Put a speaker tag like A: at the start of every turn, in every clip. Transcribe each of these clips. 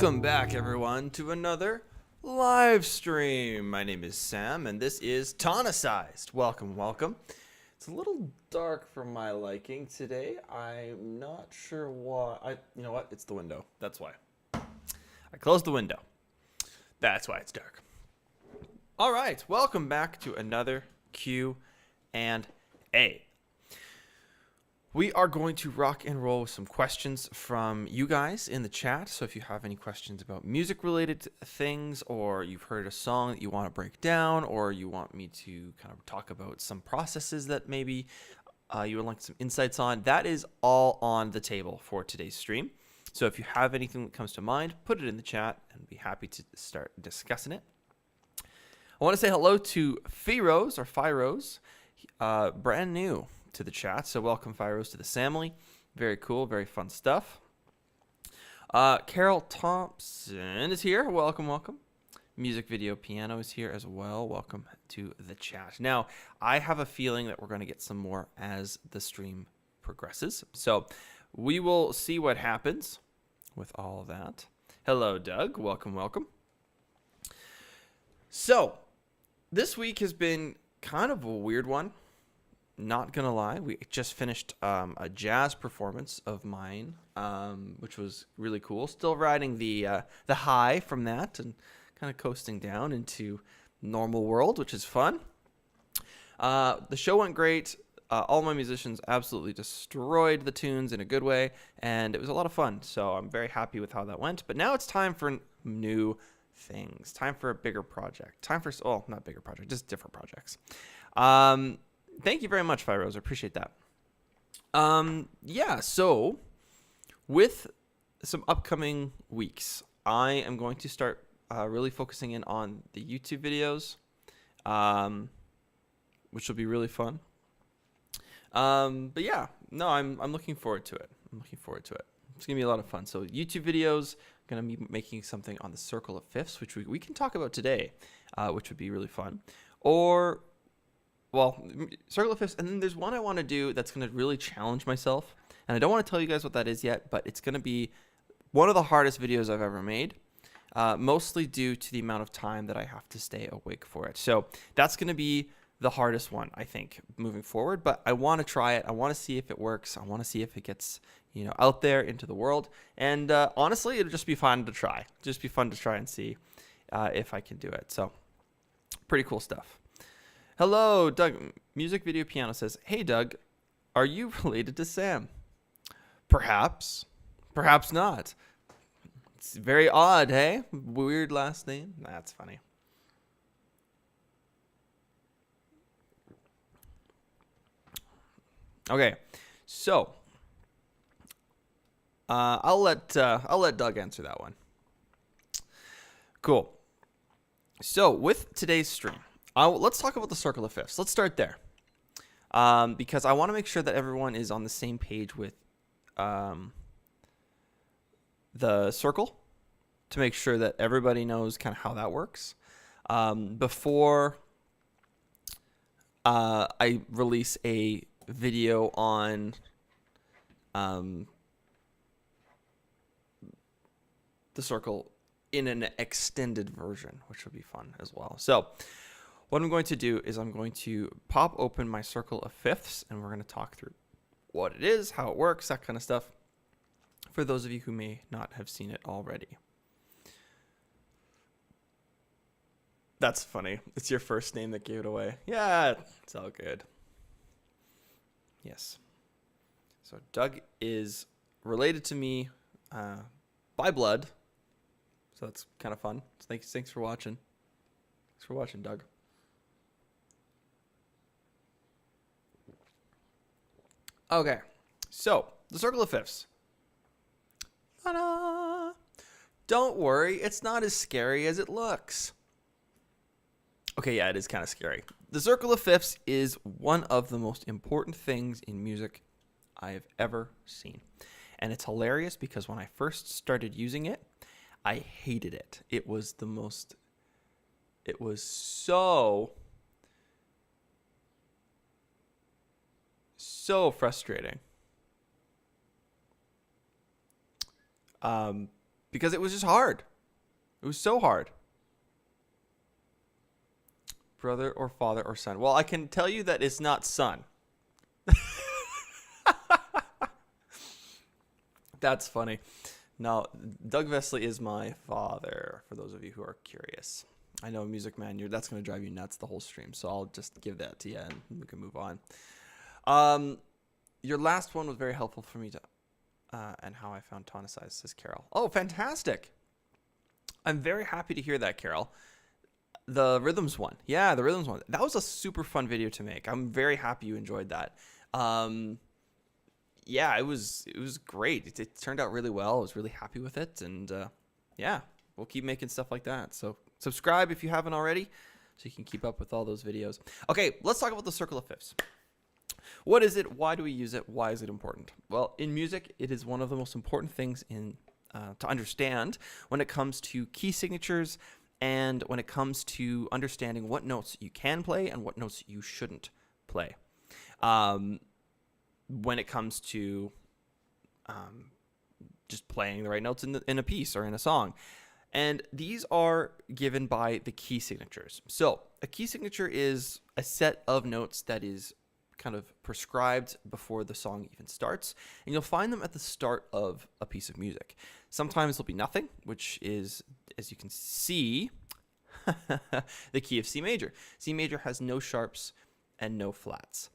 A: Welcome back, everyone, to another live stream. My name is Sam, and this is Tonicized. Welcome, welcome. It's a little dark for my liking today. I'm not sure why. You know what? It's the window. That's why. I closed the window. That's why it's dark. All right, welcome back to another Q and A. We are going to rock and roll with some questions from you guys in the chat. So if you have any questions about music-related things, or you've heard a song that you want to break down, or you want me to kind of talk about some processes that maybe you would like some insights on, that is all on the table for today's stream. So if you have anything that comes to mind, put it in the chat, and I'd be happy to start discussing it. I want to say hello to Firos, brand new to the chat, so welcome Firos to the family. Very cool, very fun stuff. Carol Thompson is here. Welcome, welcome. Music Video Piano is here as well. Welcome to the chat. Now, I have a feeling that we're going to get some more as the stream progresses, so we will see what happens with all of that. Hello, Doug. Welcome, welcome. So, this week has been kind of a weird one. Not gonna lie, we just finished a jazz performance of mine, which was really cool. Still riding the high from that and kind of coasting down into normal world, which is fun. The show went great. All my musicians absolutely destroyed the tunes in a good way, and it was a lot of fun. So I'm very happy with how that went. But now it's time for new things. Time for a bigger project. Time for not bigger project, just different projects. Thank you very much, Firos. I appreciate that. Yeah, so with some upcoming weeks, I am going to start really focusing in on the YouTube videos, which will be really fun. But yeah, no, I'm looking forward to it. It's gonna be a lot of fun. So YouTube videos, gonna be making something on the circle of fifths, which we can talk about today, which would be really fun. Well, circle of fifths, and then there's one I want to do that's going to really challenge myself, and I don't want to tell you guys what that is yet, but it's going to be one of the hardest videos I've ever made, mostly due to the amount of time that I have to stay awake for it. So that's going to be the hardest one, I think, moving forward, but I want to try it. I want to see if it works. I want to see if it gets, out there into the world, and honestly, it'll just be fun to try. Just be fun to try and see if I can do it. So pretty cool stuff. Hello, Doug. Music Video Piano says, "Hey, Doug, are you related to Sam?" Perhaps. Perhaps not. It's very odd, hey? Weird last name. That's funny. Okay, so I'll let Doug answer that one. Cool. So with today's stream, let's talk about the circle of fifths. Let's start there, because I want to make sure that everyone is on the same page with the circle, to make sure that everybody knows kind of how that works before I release a video on the circle in an extended version, which will be fun as well. So what I'm going to do is I'm going to pop open my circle of fifths, and we're going to talk through what it is, how it works, that kind of stuff, for those of you who may not have seen it already. That's funny. It's your first name that gave it away. Yeah, it's all good. Yes. So Doug is related to me by blood, so that's kind of fun. So thanks for watching. Thanks for watching, Doug. Okay, so the circle of fifths. Ta-da! Don't worry, it's not as scary as it looks. Okay, yeah, it is kind of scary. The circle of fifths is one of the most important things in music I have ever seen. And it's hilarious because when I first started using it, I hated it. It was so frustrating. because it was just hard. It was so hard. Brother or father or son. Well, I can tell you that it's not son. That's funny. No, Doug Vesley is my father, for those of you who are curious. I know, Music Man, that's going to drive you nuts the whole stream, so I'll just give that to you and we can move on. Your last one was very helpful for me to, and how I found Tonicized, says Carol. Oh, fantastic. I'm very happy to hear that, Carol. The rhythms one. Yeah, the rhythms one. That was a super fun video to make. I'm very happy you enjoyed that. Yeah, it was great. It turned out really well. I was really happy with it. And yeah, we'll keep making stuff like that. So subscribe if you haven't already so you can keep up with all those videos. Okay, let's talk about the circle of fifths. What is it? Why do we use it? Why is it important? Well, in music, it is one of the most important things to understand when it comes to key signatures and when it comes to understanding what notes you can play and what notes you shouldn't play. When it comes to just playing the right notes in a piece or in a song. And these are given by the key signatures. So a key signature is a set of notes that is kind of prescribed before the song even starts. And you'll find them at the start of a piece of music. Sometimes there'll be nothing, which is, as you can see, the key of C major. C major has no sharps and no flats.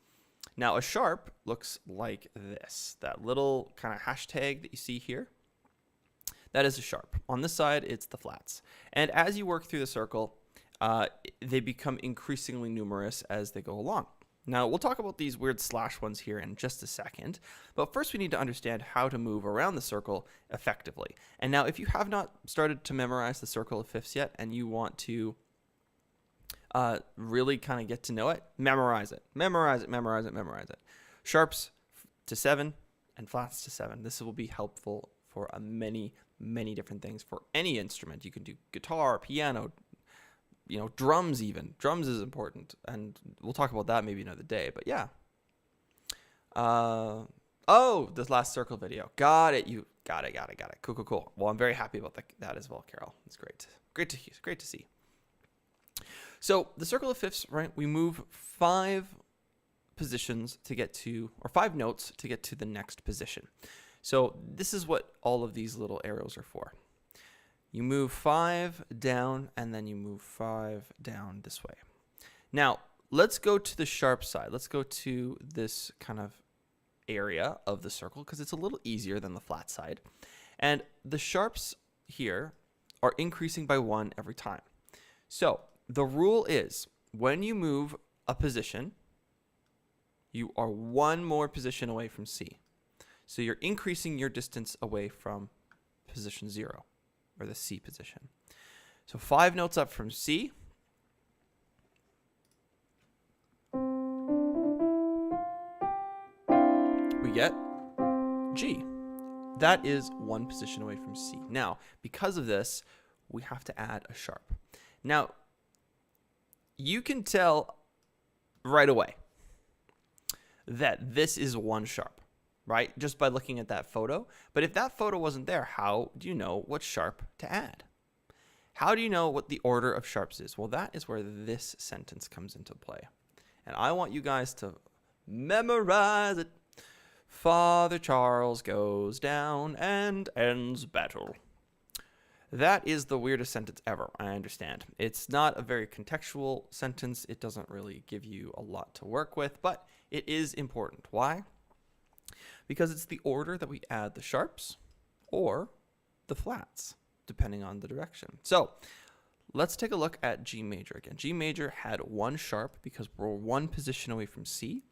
A: Now, a sharp looks like this, that little kind of hashtag that you see here. That is a sharp. On this side, it's the flats. And as you work through the circle, they become increasingly numerous as they go along. Now, we'll talk about these weird slash ones here in just a second, but first we need to understand how to move around the circle effectively. And now, if you have not started to memorize the circle of fifths yet and you want to really kind of get to know it, memorize it. Memorize it, memorize it, memorize it. Sharps to 7 and flats to 7. This will be helpful for many, many different things for any instrument. You can do guitar, piano, drums even. Drums is important, and we'll talk about that maybe another day, but yeah. Oh, this last circle video. Got it. You got it. Cool. Well, I'm very happy about that as well, Carol. It's great. Great to see. So the circle of fifths, right? We move 5 positions to get to, or 5 notes to get to the next position. So this is what all of these little arrows are for. You move 5 down, and then you move 5 down this way. Now, let's go to the sharp side. Let's go to this kind of area of the circle because it's a little easier than the flat side. And the sharps here are increasing by 1 every time. So the rule is when you move a position, you are 1 more position away from C. So you're increasing your distance away from position 0. Or the C position. So 5 notes up from C. We get G. That is 1 position away from C. Now, because of this, we have to add a sharp. Now, you can tell right away that this is 1 sharp. Right? Just by looking at that photo. But if that photo wasn't there, how do you know what sharp to add? How do you know what the order of sharps is? Well, that is where this sentence comes into play. And I want you guys to memorize it. Father Charles goes down and ends battle. That is the weirdest sentence ever, I understand. It's not a very contextual sentence. It doesn't really give you a lot to work with, but it is important. Why? Because it's the order that we add the sharps or the flats, depending on the direction. So let's take a look at G major again. G major had 1 sharp because we're 1 position away from C.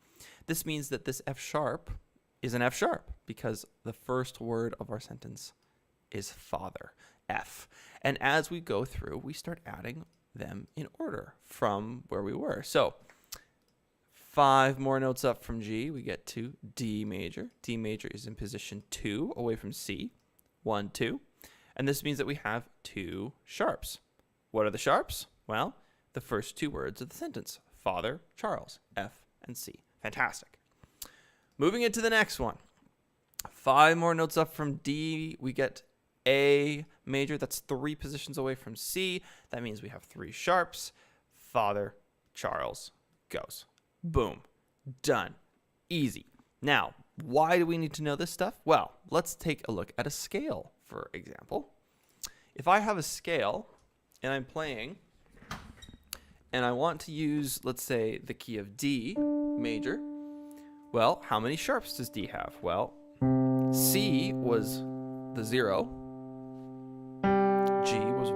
A: This means that this F sharp is an F sharp because the first word of our sentence is father, F. And as we go through, we start adding them in order from where we were. So 5 more notes up from G, we get to D major. D major is in position 2 away from C. 1, 2. And this means that we have 2 sharps. What are the sharps? Well, the first 2 words of the sentence. Father, Charles, F, and C. Fantastic. Moving into the next one. 5 more notes up from D, we get A major. That's 3 positions away from C. That means we have 3 sharps. Father Charles goes. Boom. Done. Easy. Now, why do we need to know this stuff? Well, let's take a look at a scale, for example. If I have a scale and I'm playing and I want to use, let's say, the key of D major, well, how many sharps does D have? Well, C was the 0, G was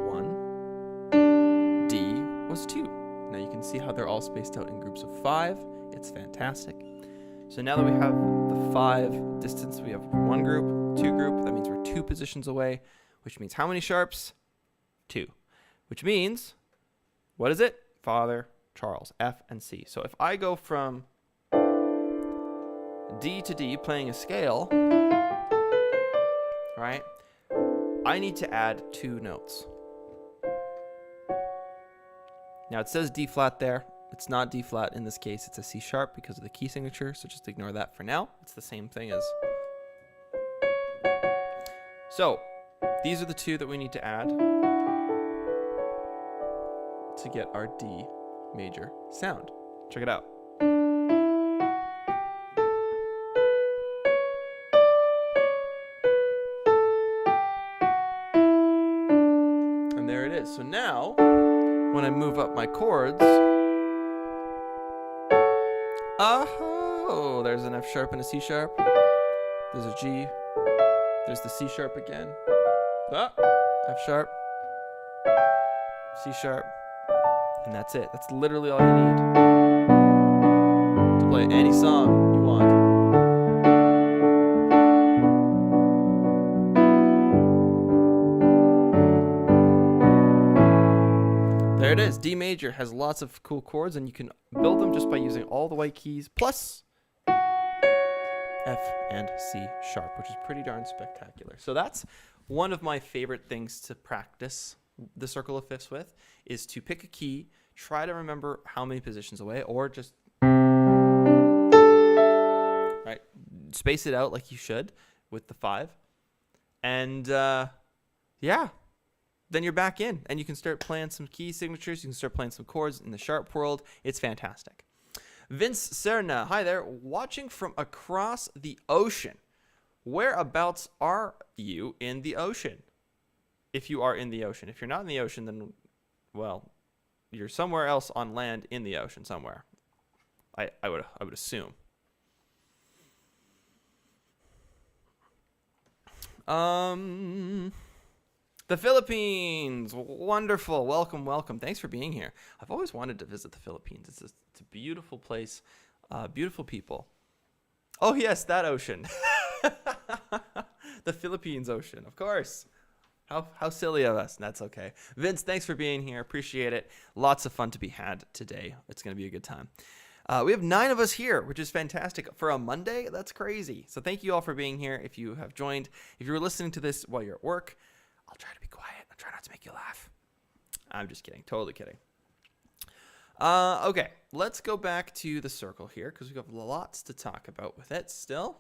A: 1, D was 2. Now you can see how they're all spaced out in groups of 5. It's fantastic. So now that we have the 5 distance, we have 1 group, 2 group. That means we're 2 positions away, which means how many sharps? 2. Which means, what is it? Father Charles, F and C. So if I go from D to D playing a scale, right, I need to add 2 notes. Now it says D flat there. It's not D flat in this case. It's a C sharp because of the key signature. So just ignore that for now. It's the same thing as. So these are the 2 that we need to add to get our D major sound. Check it out. And there it is. So now when I move up my chords, oh, there's an F sharp and a C sharp. There's a G. There's the C sharp again. Ah, F sharp, C sharp, and that's it. That's literally all you need to play any song you want. There it is. D major has lots of cool chords, and you can build them just by using all the white keys plus F and C sharp, which is pretty darn spectacular. So that's one of my favorite things to practice the circle of fifths with, is to pick a key, try to remember how many positions away, or just right, space it out like you should with the 5. And yeah, then you're back in and you can start playing some key signatures. You can start playing some chords in the sharp world. It's fantastic. Vince Serna, hi there, watching from across the ocean. Whereabouts are you in the ocean? If you are in the ocean. If you're not in the ocean, then, well, you're somewhere else on land in the ocean somewhere. I would assume. The Philippines, wonderful. Welcome, welcome. Thanks for being here. I've always wanted to visit the Philippines. It's a beautiful place, beautiful people. Oh yes, that ocean. The Philippines Ocean, of course. How silly of us. That's okay. Vince, thanks for being here. Appreciate it. Lots of fun to be had today. It's going to be a good time. We have 9 of us here, which is fantastic. For a Monday, that's crazy. So thank you all for being here. If you have joined, if you were listening to this while you're at work, I'll try to be quiet. I'll try not to make you laugh. I'm just kidding. Totally kidding. Okay, let's go back to the circle here because we've got lots to talk about with it still.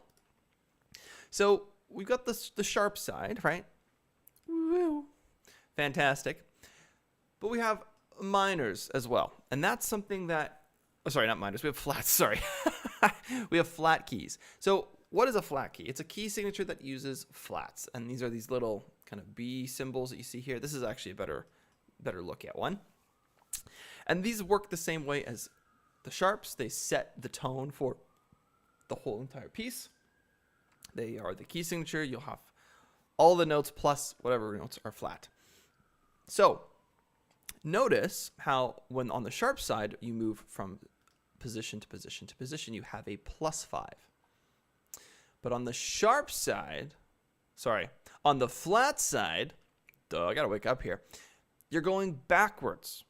A: So we've got the sharp side, right? Woo. Fantastic. But we have minors as well. And that's something that, oh, sorry, not minors. We have flats, sorry. We have flat keys. So what is a flat key? It's a key signature that uses flats. And these are these little kind of B symbols that you see here. This is actually a better look at one. And these work the same way as the sharps. They set the tone for the whole entire piece. They are the key signature. You'll have all the notes plus whatever notes are flat. So notice how when on the sharp side, you move from position to position to position, you have a +5. But on the sharp side, on the flat side, I gotta wake up here, you're going backwards.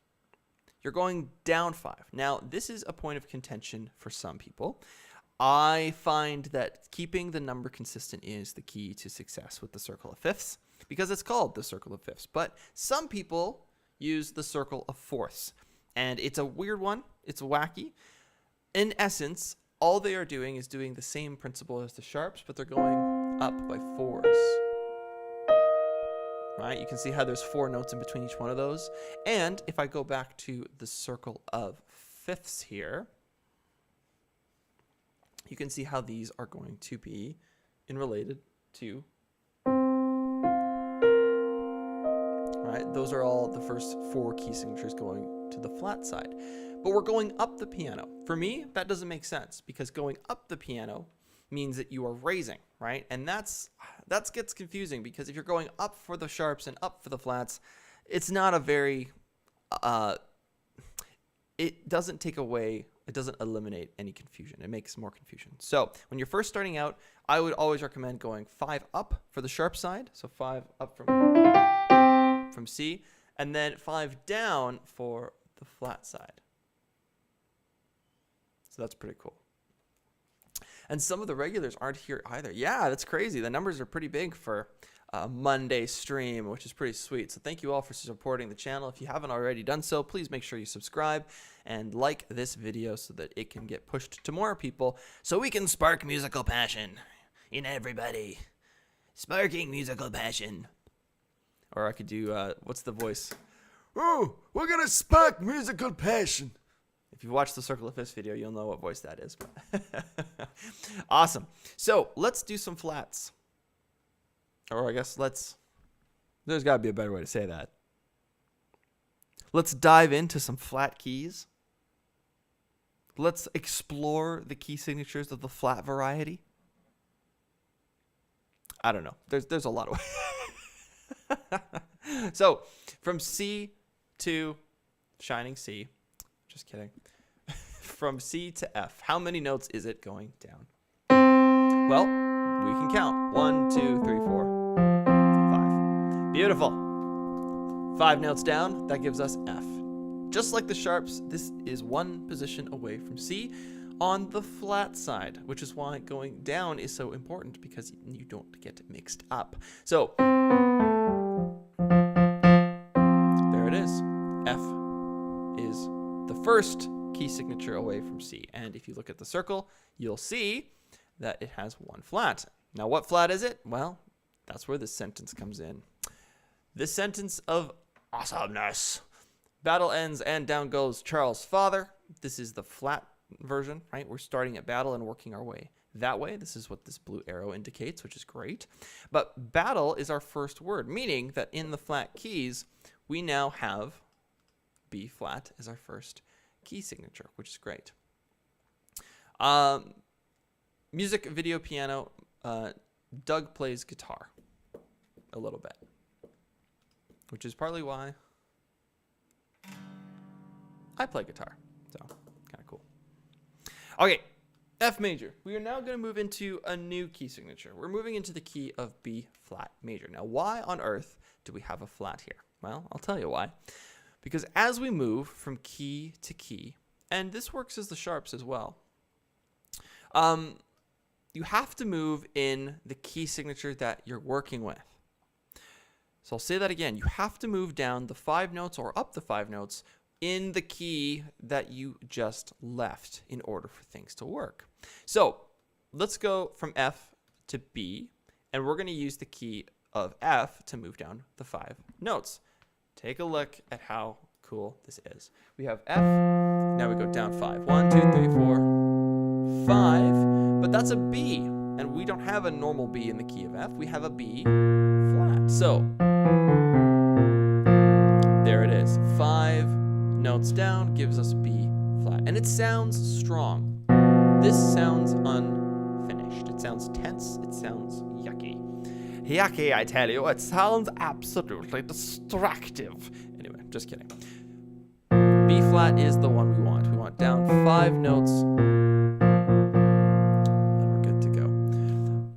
A: You're going down 5. Now, this is a point of contention for some people. I find that keeping the number consistent is the key to success with the circle of fifths because it's called the circle of fifths. But some people use the circle of fourths, and it's a weird one. It's wacky. In essence, all they are doing is doing the same principle as the sharps, but they're going up by 4s. right? You can see how there's 4 notes in between each one of those. And if I go back to the circle of fifths here, you can see how these are going to be related to, right? Those are all the first 4 key signatures going to the flat side. But we're going up the piano. For me, that doesn't make sense because going up the piano means that you are raising, right? And that gets confusing because if you're going up for the sharps and up for the flats, it's not a very, it doesn't take away, it doesn't eliminate any confusion. It makes more confusion. So when you're first starting out, I would always recommend going 5 up for the sharp side. So 5 up from C, and then 5 down for the flat side. So that's pretty cool. And some of the regulars aren't here either. Yeah, that's crazy. The numbers are pretty big for a Monday stream, which is pretty sweet. So thank you all for supporting the channel. If you haven't already done so, please make sure you subscribe and like this video so that it can get pushed to more people so we can spark musical passion in everybody. Sparking musical passion. Or I could do, what's the voice? Oh, we're going to spark musical passion. If you watch the Circle of Fifths video, you'll know what voice that is. Awesome. So let's do some flats. Or I guess there's got to be a better way to say that. Let's dive into some flat keys. Let's explore the key signatures of the flat variety. I don't know. There's a lot of ways. So from C to shining C, just kidding. From C to F, how many notes is it going down? Well, we can count. 1, 2, 3, 4, 5. Beautiful. 5 notes down, that gives us F. Just like the sharps, this is 1 position away from C on the flat side, which is why going down is so important because you don't get mixed up. So there it is. F is the first key signature away from C. And if you look at the circle, you'll see that it has 1 flat. Now, what flat is it? Well, that's where this sentence comes in. This sentence of awesomeness. Battle ends and down goes Charles' father. This is the flat version, right? We're starting at battle and working our way that way. This is what this blue arrow indicates, which is great. But battle is our first word, meaning that in the flat keys, we now have B flat as our first key signature, which is great. Music, video, piano. Doug plays guitar a little bit, which is partly why I play guitar. So kind of cool. Okay, F major. We are now going to move into a new key signature. We're moving into the key of B flat major. Now, why on earth do we have a flat here? Well, I'll tell you why. Because as we move from key to key, and this works as the sharps as well, you have to move in the key signature that you're working with. So I'll say that again. You have to move down the 5 notes or up the 5 notes in the key that you just left in order for things to work. So let's go from F to B, and we're going to use the key of F to move down the 5 notes. Take a look at how cool this is. We have F, now we go down 5. 1, 2, 3, 4, 5, but that's a B, and we don't have a normal B in the key of F. We have a B flat. So there it is. 5 notes down gives us B flat, and it sounds strong. This sounds unfinished. It sounds tense. It sounds yucky. Yucky, I tell you, it sounds absolutely destructive. Anyway, just kidding. B flat is the one we want. We want down 5 notes, and we're good to go.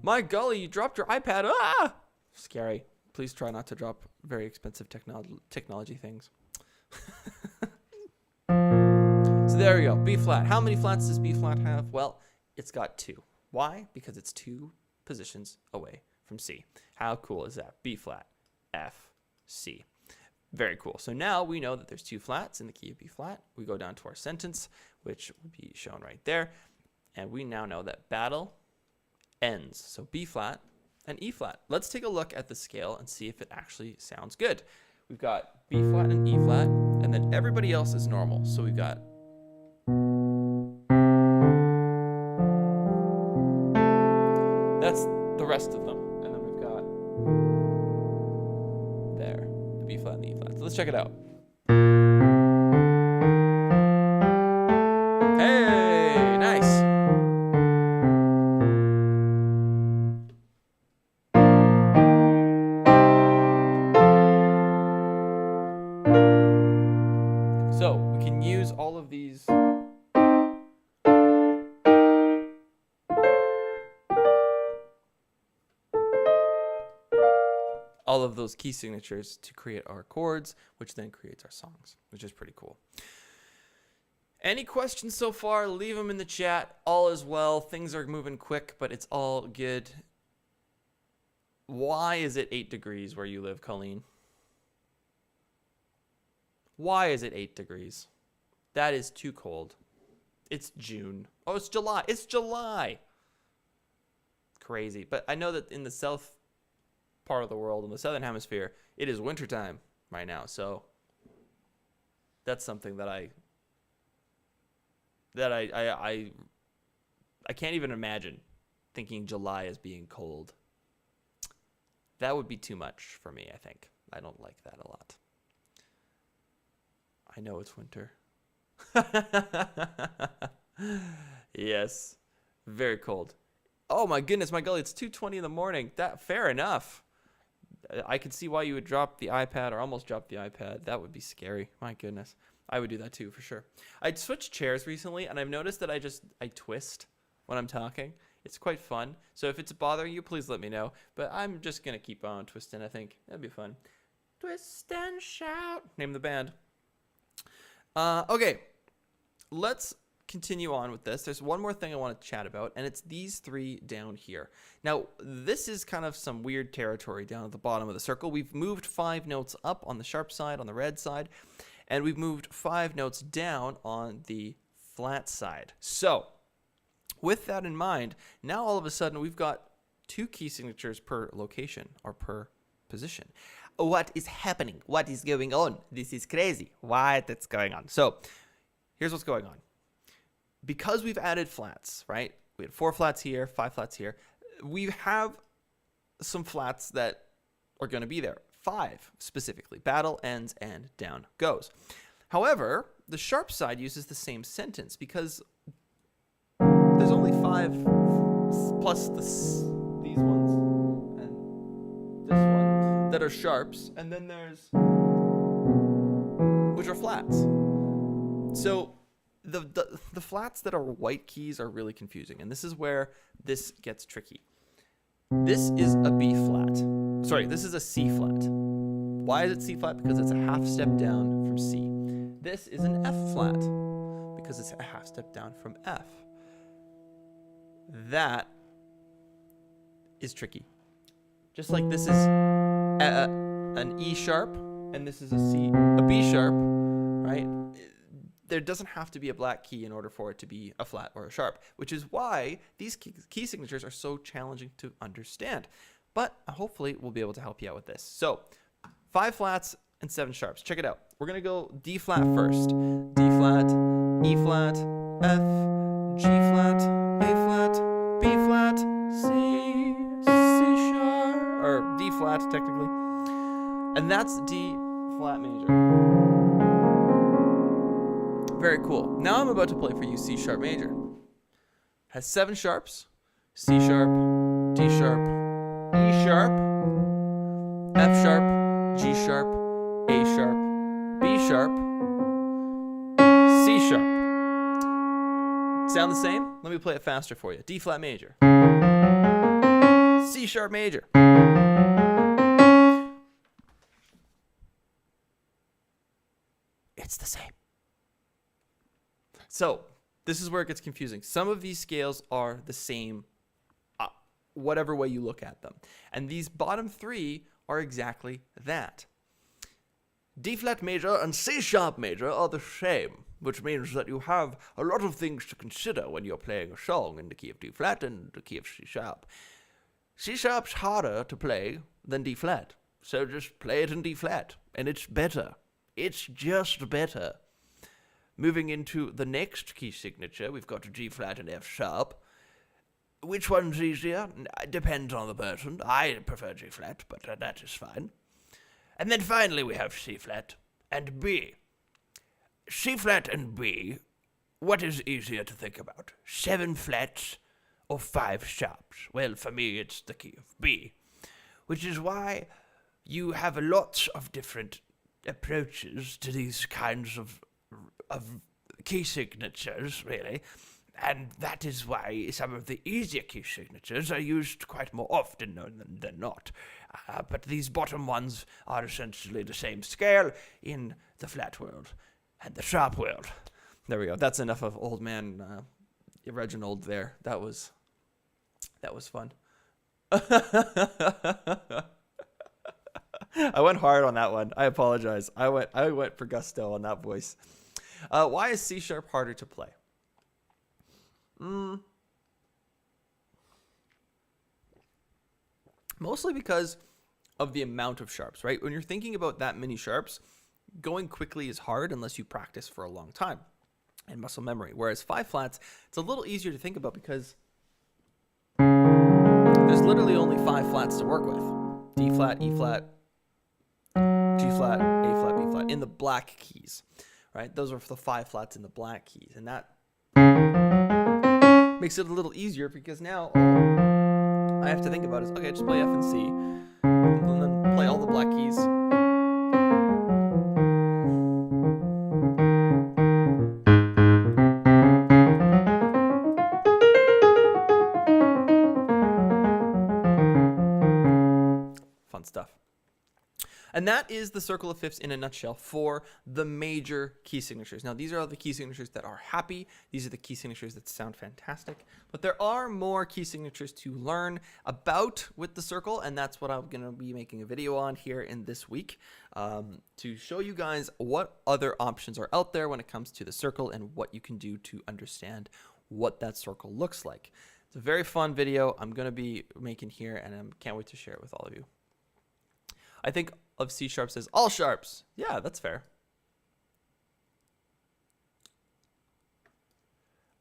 A: My golly, you dropped your iPad. Ah! Scary. Please try not to drop very expensive technology things. So there we go, B flat. How many flats does B flat have? Well, it's got 2. Why? Because it's 2 positions away from C. How cool is that? B flat, F, C. Very cool. So now we know that there's 2 flats in the key of B flat. We go down to our sentence, which will be shown right there. And we now know that battle ends. So B flat and E flat. Let's take a look at the scale and see if it actually sounds good. We've got B flat and E flat, and then everybody else is normal. So we've got that's the rest of them. And then we've got there, the B flat and the E flat. So let's check it out. Hey, nice. So we can use all of these those key signatures to create our chords, which then creates our songs, which is pretty cool. Any questions so far? Leave them in the chat. All is well. Things are moving quick, but it's all good. Why is it 8 degrees where you live, Colleen? Why is it 8 degrees? That is too cold. It's June. Oh, it's July. It's July. Crazy. But I know that in the south part of the world, in the southern hemisphere, it is wintertime right now. So that's something that I can't even imagine thinking July as being cold. That would be too much for me, I think. I don't like that a lot. I know it's winter. Yes. Very cold. Oh my goodness, my golly, it's 2:20 in the morning. Fair enough. I could see why you would drop the iPad or almost drop the iPad. That would be scary. My goodness. I would do that too, for sure. I'd switched chairs recently, and I've noticed that I twist when I'm talking. It's quite fun. So if it's bothering you, please let me know. But I'm just going to keep on twisting, I think. That'd be fun. Twist and shout. Name the band. Okay. Let's continue on with this. There's one more thing I want to chat about, and it's these three down here. Now, this is kind of some weird territory down at the bottom of the circle. We've moved 5 notes up on the sharp side, on the red side, and we've moved 5 notes down on the flat side. So, with that in mind, now all of a sudden we've got 2 key signatures per location or per position. What is happening? What is going on? This is crazy. What is going on? So, here's what's going on. Because we've added flats, right? We had 4 flats here, 5 flats here. We have some flats that are going to be there. 5 specifically. Battle, ends, and down goes. However, the sharp side uses the same sentence because there's only 5 plus these ones and this one that are sharps, and then there's which are flats. So the flats that are white keys are really confusing, and this is where this gets tricky. This is a B flat. Sorry, this is a C flat. Why is it C flat? Because it's a half step down from C. This is an F flat because it's a half step down from F. That is tricky. Just like this is an E sharp and this is a B sharp, right? There doesn't have to be a black key in order for it to be a flat or a sharp, which is why these key signatures are so challenging to understand. But hopefully we'll be able to help you out with this. So 5 flats and 7 sharps. Check it out. We're going to go D flat first. D flat, E flat, F, G flat, A flat, B flat, C sharp, or D flat technically. And that's D flat major. Very cool. Now I'm about to play for you C sharp major. Has 7 sharps. C sharp, D sharp, E sharp, F sharp, G sharp, A sharp, B sharp, C sharp. Sound the same? Let me play it faster for you. D flat major. C sharp major. It's the same. So, this is where it gets confusing. Some of these scales are the same, whatever way you look at them. And these bottom 3 are exactly that. D flat major and C sharp major are the same, which means that you have a lot of things to consider when you're playing a song in the key of D flat and the key of C sharp. C sharp's harder to play than D flat. So just play it in D flat, and it's better. It's just better. Moving into the next key signature, we've got G flat and F sharp. Which one's easier? It depends on the person. I prefer G flat, but that is fine. And then finally we have C flat and B. C flat and B, what is easier to think about? 7 flats or 5 sharps? Well, for me, it's the key of B, which is why you have lots of different approaches to these kinds of key signatures, really. And that is why some of the easier key signatures are used quite more often than not. But these bottom ones are essentially the same scale in the flat world and the sharp world. There we go. That's enough of old man Reginald there. That was fun. I went hard on that one. I apologize. I went for gusto on that voice. Why is C sharp harder to play? Mostly because of the amount of sharps, right? When you're thinking about that many sharps, going quickly is hard unless you practice for a long time and muscle memory. Whereas 5 flats, it's a little easier to think about because there's literally only 5 flats to work with. D flat, E flat, G flat, A flat, B flat in the black keys, right? Those are the 5 flats in the black keys. And that makes it a little easier because now all I have to think about is, okay, just play F and C, and then play all the black keys. Fun stuff. And that is the circle of fifths in a nutshell for the major key signatures. Now, these are all the key signatures that are happy. These are the key signatures that sound fantastic. But there are more key signatures to learn about with the circle, and that's what I'm going to be making a video on here in this week to show you guys what other options are out there when it comes to the circle and what you can do to understand what that circle looks like. It's a very fun video I'm going to be making here, and I can't wait to share it with all of you. I think of C sharps as all sharps. Yeah, that's fair.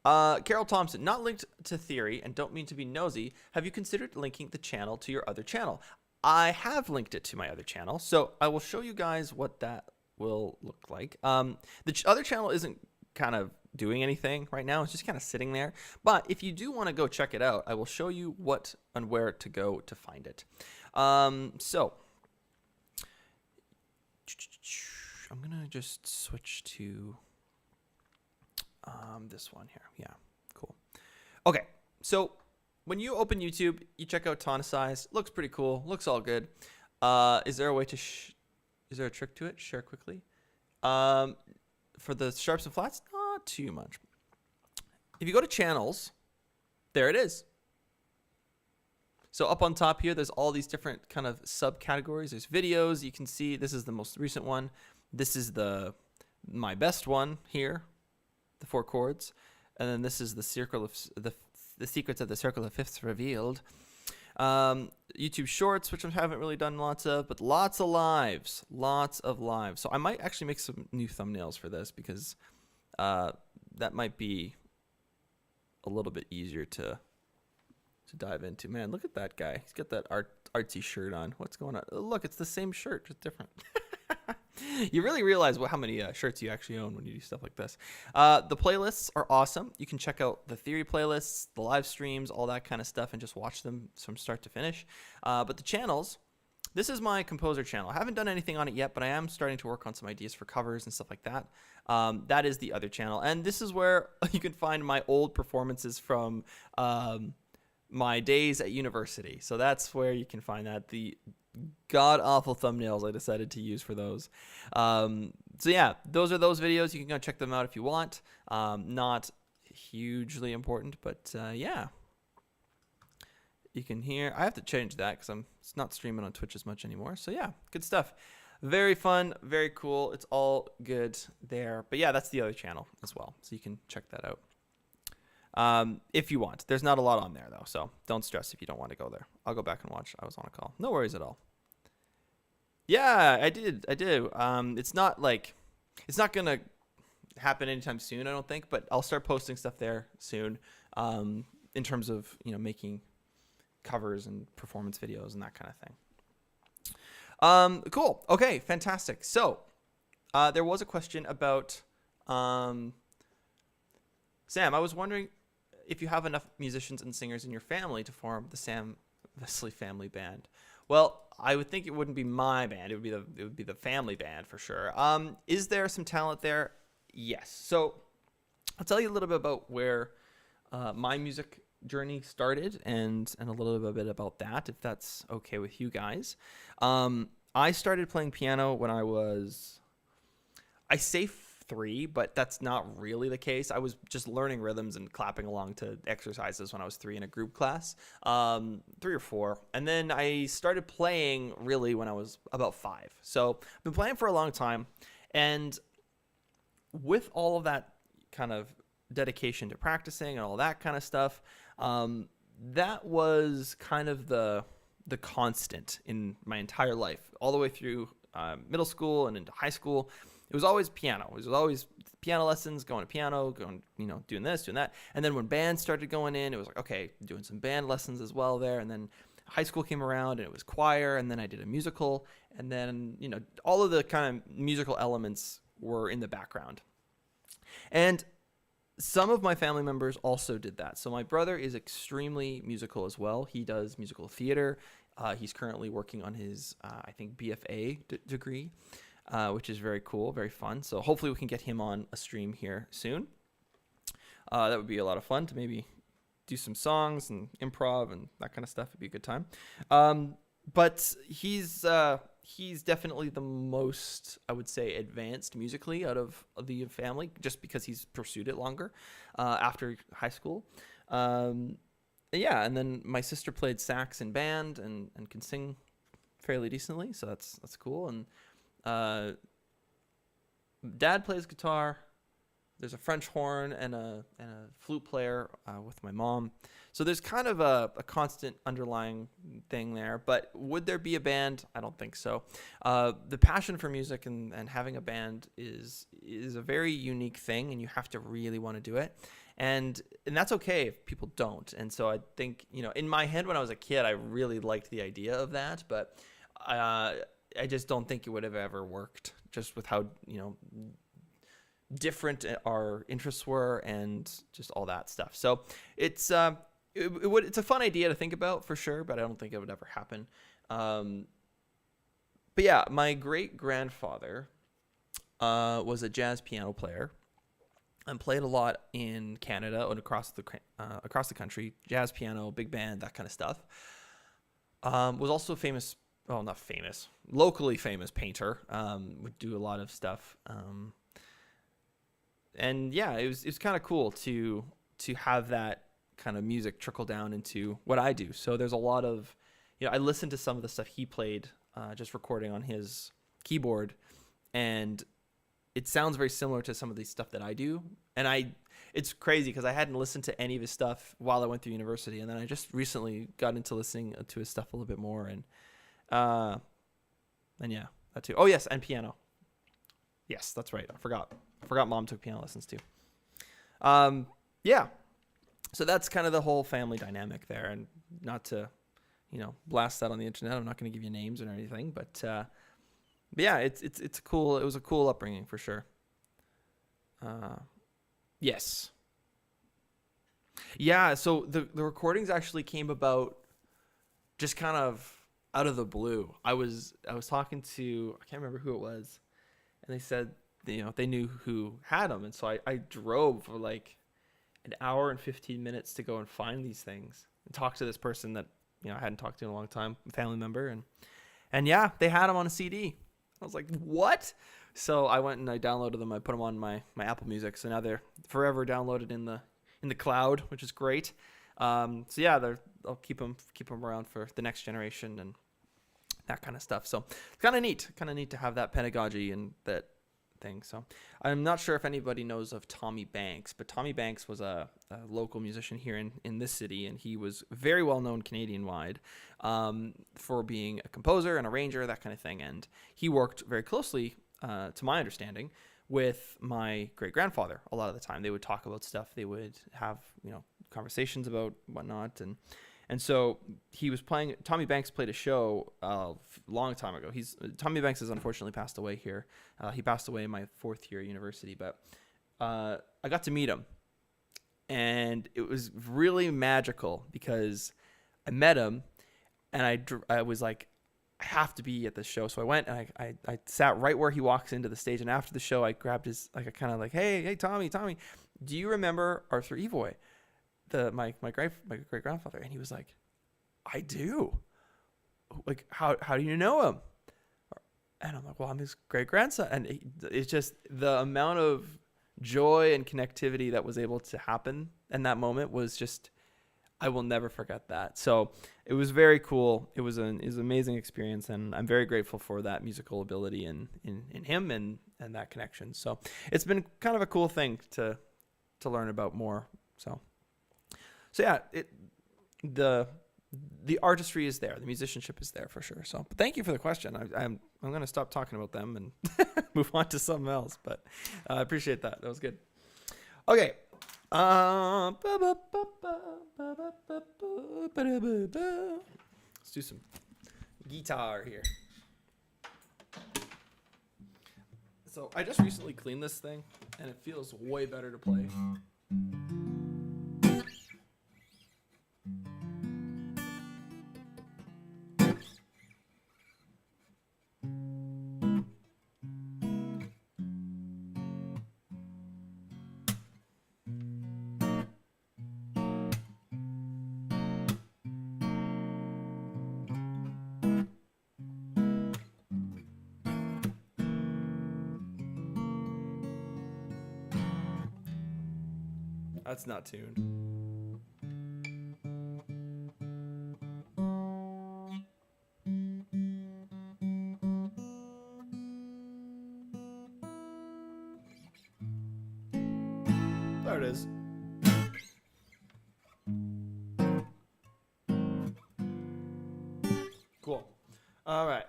A: Carol Thompson, not linked to theory and don't mean to be nosy. Have you considered linking the channel to your other channel? I have linked it to my other channel, so I will show you guys what that will look like. The other channel isn't kind of doing anything right now. It's just kind of sitting there. But if you do want to go check it out, I will show you what and where to go to find it. So I'm gonna just switch to this one here. Yeah, cool. Okay, so when you open YouTube, you check out Tonicized. Looks pretty cool. Looks all good. Is there a way to is there a trick to it? Share quickly. For the sharps and flats, not too much. If you go to channels, there it is. So up on top here, there's all these different kind of subcategories. There's videos. You can see this is the most recent one. This is my best one here, the 4 chords, and then this is the circle of the secrets of the circle of fifths revealed. YouTube Shorts, which I haven't really done lots of, but lots of lives. So I might actually make some new thumbnails for this because that might be a little bit easier to dive into. Man, look at that guy. He's got that artsy shirt on. What's going on? Oh, look, it's the same shirt, just different. You really realize how many shirts you actually own when you do stuff like this. The playlists are awesome. You can check out the theory playlists, the live streams, all that kind of stuff, and just watch them from start to finish. But the channels, this is my composer channel. I haven't done anything on it yet, but I am starting to work on some ideas for covers and stuff like that. That is the other channel. And this is where you can find my old performances from my days at university. So that's where you can find that. The god-awful thumbnails I decided to use for those. So yeah, those are those videos. You can go check them out if you want. Not hugely important, but yeah. You can hear. I have to change that because it's not streaming on Twitch as much anymore. So yeah, good stuff. Very fun, very cool. It's all good there. But yeah, that's the other channel as well. So you can check that out. if you want. There's not a lot on there though, so don't stress if you don't want to go there. I'll go back and watch. I was on a call. No worries at all. Yeah, I did. It's not gonna happen anytime soon, I don't think, but I'll start posting stuff there soon. In terms of making covers and performance videos and that kind of thing. Cool. Okay, fantastic. So there was a question about Sam. I was wondering if you have enough musicians and singers in your family to form the Sam Vesley Family Band. Well, I would think it wouldn't be my band. It would be the family band for sure. Is there some talent there? Yes. So I'll tell you a little bit about where my music journey started and a little bit about that, if that's okay with you guys. I started playing piano when I say 3, but that's not really the case. I was just learning rhythms and clapping along to exercises when I was 3 in a group class, 3 or 4. And then I started playing really when I was about 5. So I've been playing for a long time. And with all of that kind of dedication to practicing and all that kind of stuff, that was kind of the constant in my entire life, all the way through middle school and into high school. It was always piano. It was always piano lessons, going to piano, doing this, doing that. And then when bands started going in, it was like, okay, doing some band lessons as well there. And then high school came around and it was choir. And then I did a musical. And then, all of the kind of musical elements were in the background. And some of my family members also did that. So my brother is extremely musical as well. He does musical theater. He's currently working on his, I think, BFA degree, which is very cool, very fun. So hopefully we can get him on a stream here soon. That would be a lot of fun to maybe do some songs and improv and that kind of stuff. It'd be a good time. But he's definitely the most, I would say, advanced musically out of the family, just because he's pursued it longer after high school. And then my sister played sax in band and can sing fairly decently, so that's cool. And Dad plays guitar. There's a French horn and a flute player with my mom. So there's kind of a constant underlying thing there. But would there be a band? I don't think so. The passion for music and having a band is a very unique thing, and you have to really want to do it. And that's okay if people don't. And so I think, in my head when I was a kid, I really liked the idea of that. But I just don't think it would have ever worked, just with how, different our interests were and just all that stuff. So it's it's a fun idea to think about for sure, but I don't think it would ever happen. But yeah, my great grandfather was a jazz piano player and played a lot in Canada and across the country. Jazz piano, big band, that kind of stuff. Was also famous. Well, not famous, locally famous painter. Would do a lot of stuff. And yeah, it was kind of cool to have that kind of music trickle down into what I do. So there's a lot of, I listened to some of the stuff he played, just recording on his keyboard, and it sounds very similar to some of the stuff that I do. And it's crazy because I hadn't listened to any of his stuff while I went through university, and then I just recently got into listening to his stuff a little bit more, and yeah, that too. Oh yes, and piano. Yes, that's right. I forgot Mom took piano lessons too. Yeah. So that's kind of the whole family dynamic there, and not to, blast that on the internet. I'm not going to give you names or anything, but yeah, it's cool. It was a cool upbringing for sure. Yes. Yeah. So the recordings actually came about just kind of out of the blue. I was talking to, I can't remember who it was, and they said, they knew who had them. And so I drove for like an hour and 15 minutes to go and find these things and talk to this person that, I hadn't talked to in a long time, a family member. And yeah, they had them on a CD. I was like, what? So I went and I downloaded them. I put them on my Apple Music. So now they're forever downloaded in the cloud, which is great. So yeah, I'll keep them around for the next generation and that kind of stuff. So it's kind of neat to have that pedagogy and that thing. So I'm not sure if anybody knows of Tommy Banks, but Tommy Banks was a local musician here in this city, and he was very well known Canadian-wide for being a composer and arranger, that kind of thing. And he worked very closely, to my understanding, with my great-grandfather a lot of the time. They would talk about stuff. They would have, conversations about whatnot. And so he was playing, Tommy Banks played a show a long time ago. Tommy Banks has unfortunately passed away here. He passed away in my 4th year at university, but I got to meet him. And it was really magical because I met him and I was like, I have to be at this show. So I went and I sat right where he walks into the stage. And after the show, I grabbed his, I kind of like, hey, Tommy, do you remember Arthur Evoy? My great grandfather? And he was like, I do. Like, how do you know him? And I'm like, well, I'm his great grandson. And it's just the amount of joy and connectivity that was able to happen in that moment was just, I will never forget that. So it was very cool. It was an amazing experience, and I'm very grateful for that musical ability in him and that connection. So it's been kind of a cool thing to learn about more. So yeah, the artistry is there, the musicianship is there for sure. So, but thank you for the question. I'm going to stop talking about them and move on to something else. But I appreciate that. That was good. Okay. Let's do some guitar here. So I just recently cleaned this thing, and it feels way better to play. That's not tuned. There it is. Cool. All right.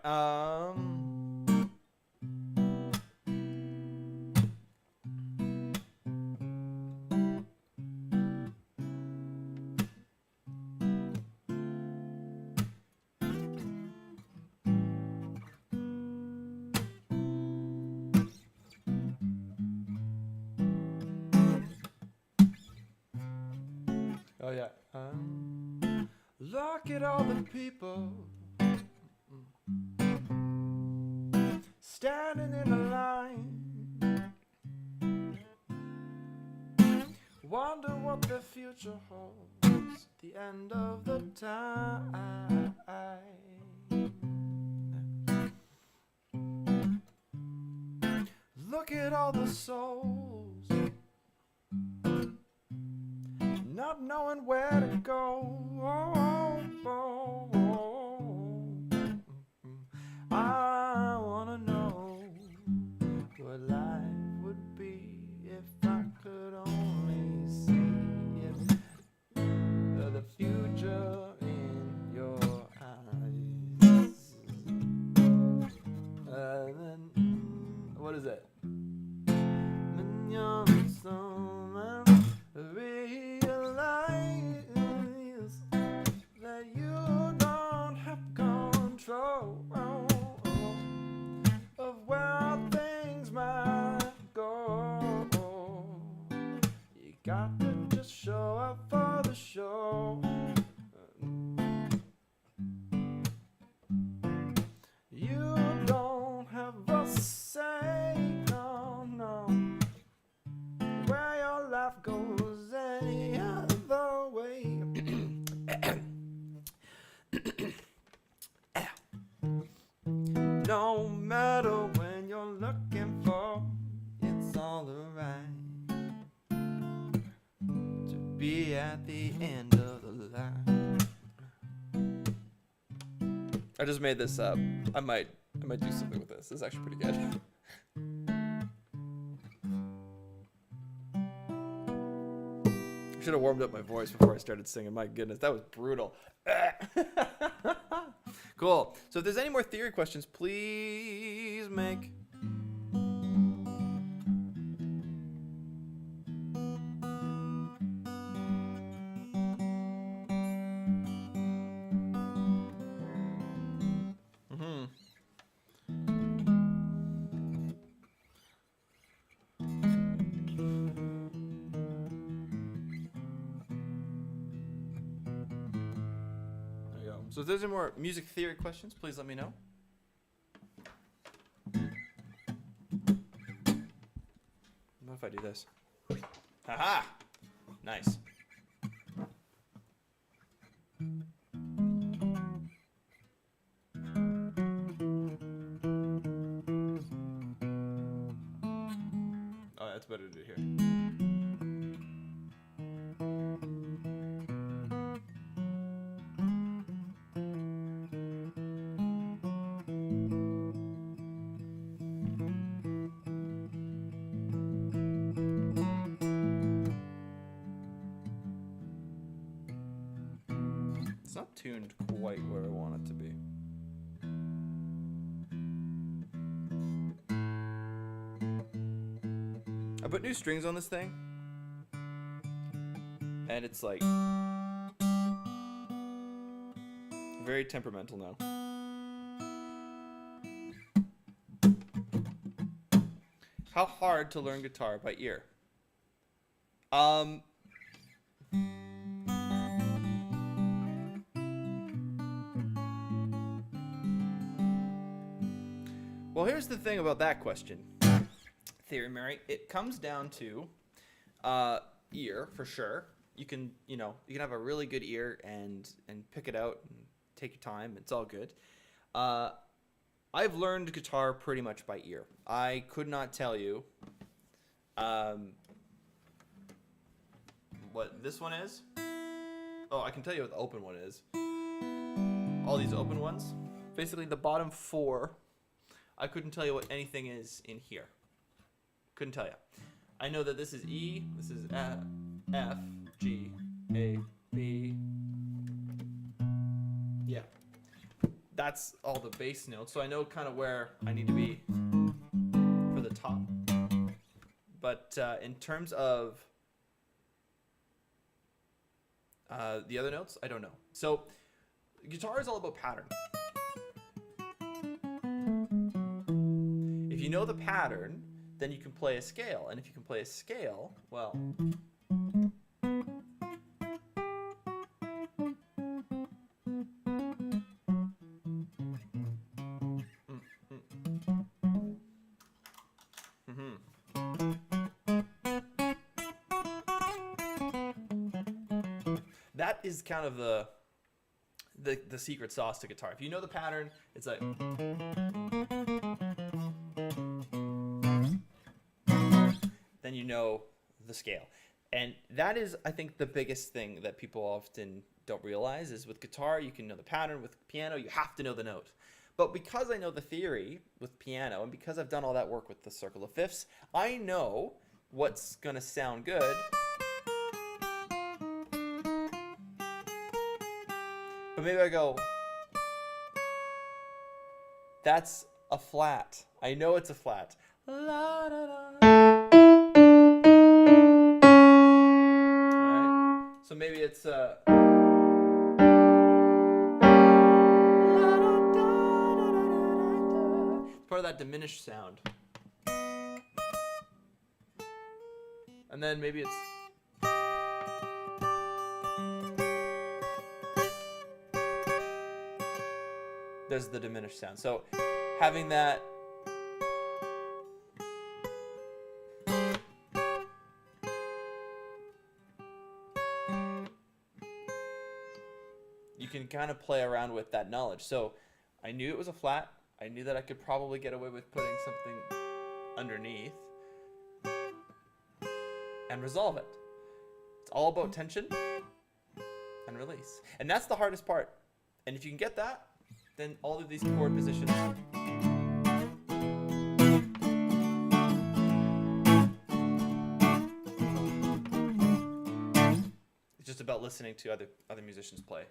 A: Oh yeah. Look at all the people standing in a line. Wonder what the future holds. The end of the time. Look at all the souls not knowing where to go. I wanna know what life would be if I could only see it. The future in your eyes. And then, what is it? When you're someone realize that you don't have control of where things might go. You got to just show up for the show. You don't have a say, no, where your life goes any other way. No matter when you're looking for, it's all alright to be at the end of the line. I just made this up. I might do something with this. It's actually pretty good. Should have warmed up my voice before I started singing. My goodness, that was brutal. Cool. So if there's any more theory questions, please make. So if there's any more music theory questions, please let me know. What if I do this? Haha! Nice. Oh, that's better to do here. It's not tuned quite where I want it to be. I put new strings on this thing, and it's like very temperamental now. How hard to learn guitar by ear? Well, here's the thing about that question, Theory Mary. It comes down to ear for sure. You can have a really good ear and pick it out and take your time. It's all good. I've learned guitar pretty much by ear. I could not tell you what this one is. Oh, I can tell you what the open one is. All these open ones. Basically, the bottom four. I couldn't tell you what anything is in here. Couldn't tell you. I know that this is E, this is F, G, A, B. Yeah. That's all the bass notes, so I know kind of where I need to be for the top. But in terms of the other notes, I don't know. So guitar is all about pattern. If you know the pattern, then you can play a scale. And if you can play a scale, well... That is kind of the secret sauce to guitar. If you know the pattern, it's like... then you know the scale. And that is, I think, the biggest thing that people often don't realize is with guitar, you can know the pattern. With piano, you have to know the note. But because I know the theory with piano, and because I've done all that work with the circle of fifths, I know what's going to sound good. But maybe I go, that's a flat. I know it's a flat. La, da, da. Alright, so maybe it's it's part of that diminished sound. And then maybe it's there's the diminished sound. So having that you can kind of play around with that knowledge. So I knew it was a flat. I knew that I could probably get away with putting something underneath and resolve it. It's all about tension and release. And that's the hardest part. And if you can get that, then all of these chord positions listening to other musicians play.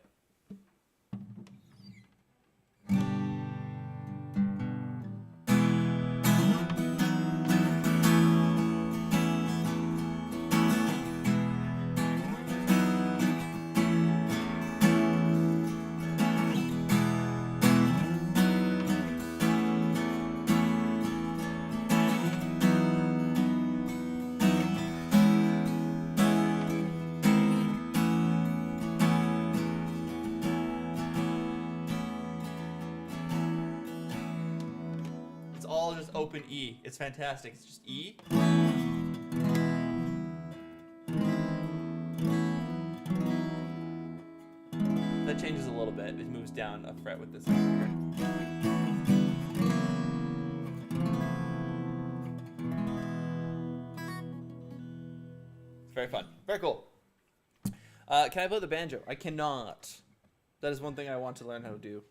A: All just open E. It's fantastic. It's just E. That changes a little bit. It moves down a fret with this finger. It's very fun. Very cool. Can I play the banjo? I cannot. That is one thing I want to learn how to do.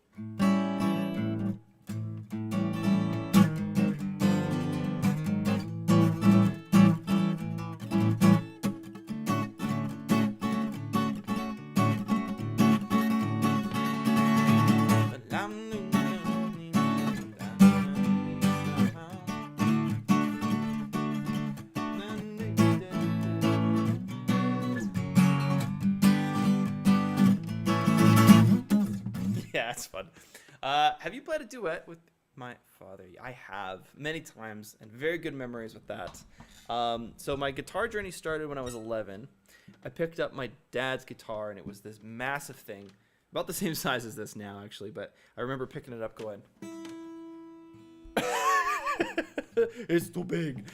A: Yeah, it's fun. Have you played a duet with my father? I have, many times, and very good memories with that. So my guitar journey started when I was 11. I picked up my dad's guitar, and it was this massive thing, about the same size as this now, actually, but I remember picking it up going, it's too big.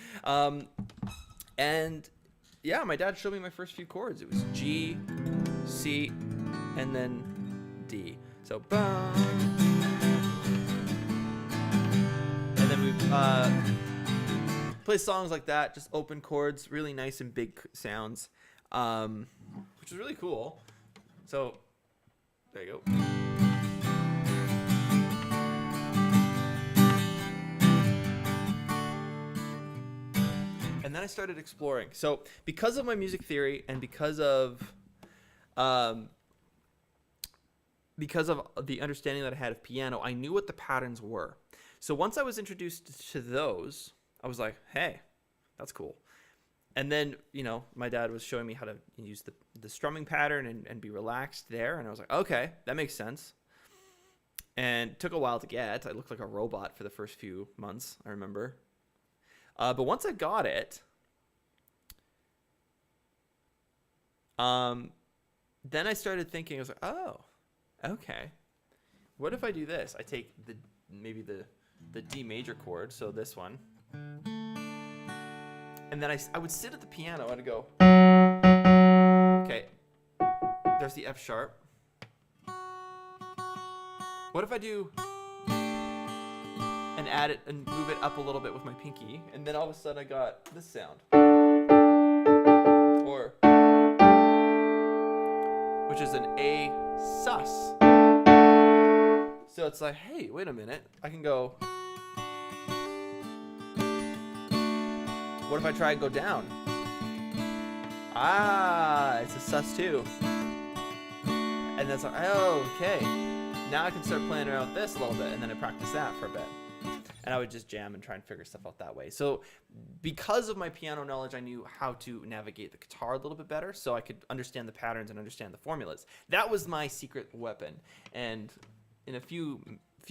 A: And yeah, my dad showed me my first few chords. It was G, C, and then D. So, and then we play songs like that, just open chords, really nice and big sounds, which is really cool. So, there you go. And then I started exploring. So, because of my music theory and because of the understanding that I had of piano, I knew what the patterns were. So once I was introduced to those, I was like, hey, that's cool. And then, you know, my dad was showing me how to use the strumming pattern and be relaxed there. And I was like, okay, that makes sense. And it took a while to get. I looked like a robot for the first few months, I remember. But once I got it, then I started thinking, I was like, oh, okay, what if I do this? I take maybe the D major chord, so this one, and then I would sit at the piano and I'd go, okay, there's the F sharp. What if I do and add it and move it up a little bit with my pinky, and then all of a sudden I got this sound, or which is an A sus. So it's like, hey, wait a minute. I can go. What if I try and go down? Ah, it's a sus too. And that's like, oh, okay. Now I can start playing around with this a little bit, and then I practice that for a bit. And I would just jam and try and figure stuff out that way. So because of my piano knowledge, I knew how to navigate the guitar a little bit better, so I could understand the patterns and understand the formulas. That was my secret weapon. And in a few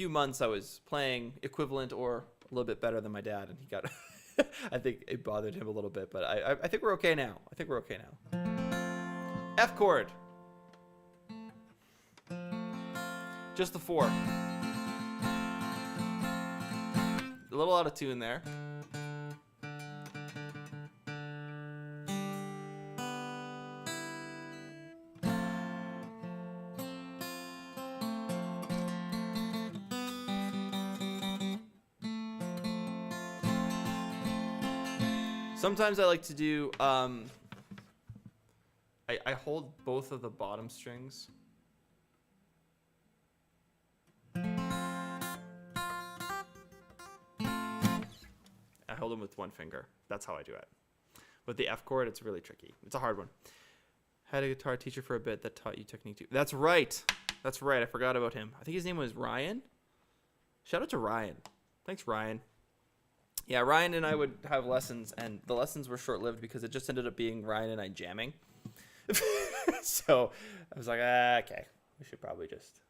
A: months, I was playing equivalent or a little bit better than my dad, and he got I think it bothered him a little bit, but I think we're okay now. I think we're okay now. F chord. Just the 4. A little out of tune there. Sometimes I like to do, I hold both of the bottom strings. I hold them with one finger. That's how I do it. With the F chord, it's really tricky. It's a hard one. Had a guitar teacher for a bit that taught you technique too. That's right. That's right. I forgot about him. I think his name was Ryan. Shout out to Ryan. Thanks, Ryan. Yeah, Ryan and I would have lessons, and the lessons were short-lived because it just ended up being Ryan and I jamming. So I was like, okay, we should probably just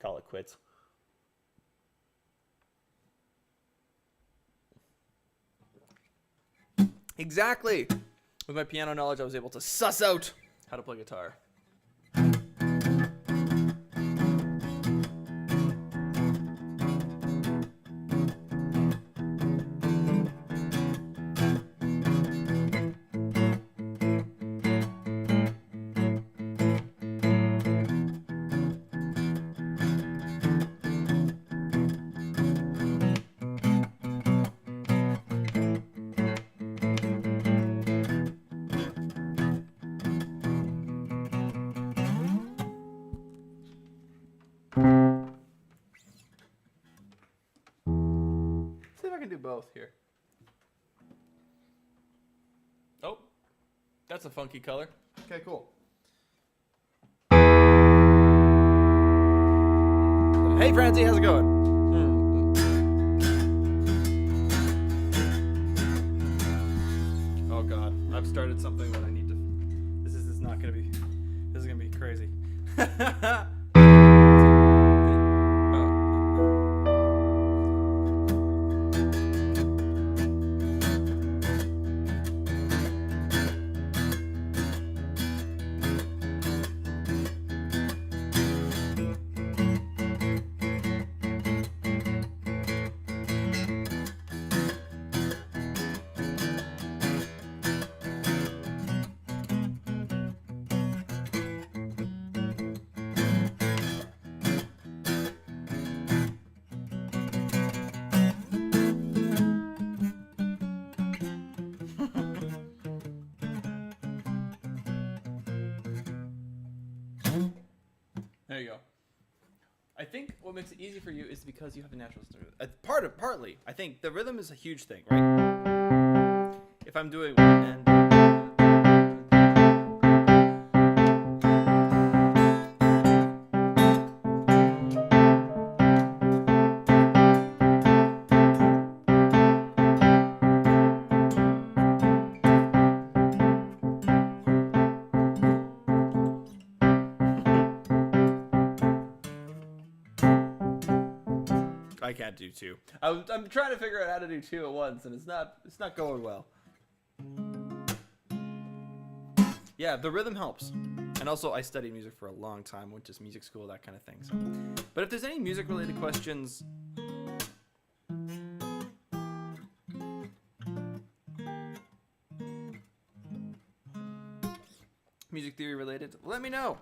A: call it quits. Exactly. With my piano knowledge, I was able to suss out how to play guitar. See if I can do both here. Oh, that's a funky color. Okay, cool. Hey, Francie, how's it going? Oh God, I've started something that I need to. This is not gonna be. This is gonna be crazy. There you go. I think what makes it easy for you is because you have a natural start. Partly, I think the rhythm is a huge thing, right? If I'm doing one and I can't do two. I'm trying to figure out how to do two at once, and it's not going well. Yeah, the rhythm helps, and also I studied music for a long time, went to music school, that kind of thing. So, but if there's any music-related questions, music theory related, let me know.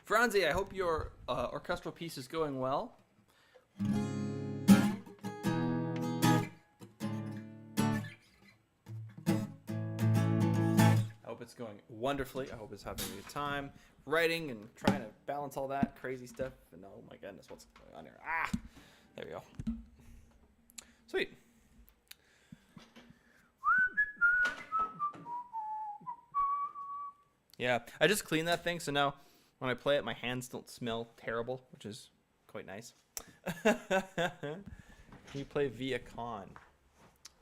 A: Franzi, I hope your orchestral piece is going well. I hope it's going wonderfully. I hope it's having a good time writing and trying to balance all that crazy stuff. And oh my goodness, what's going on here? Ah, there we go. Sweet. Yeah, I just cleaned that thing, so now when I play it, my hands don't smell terrible, which is quite nice. Can you play via con?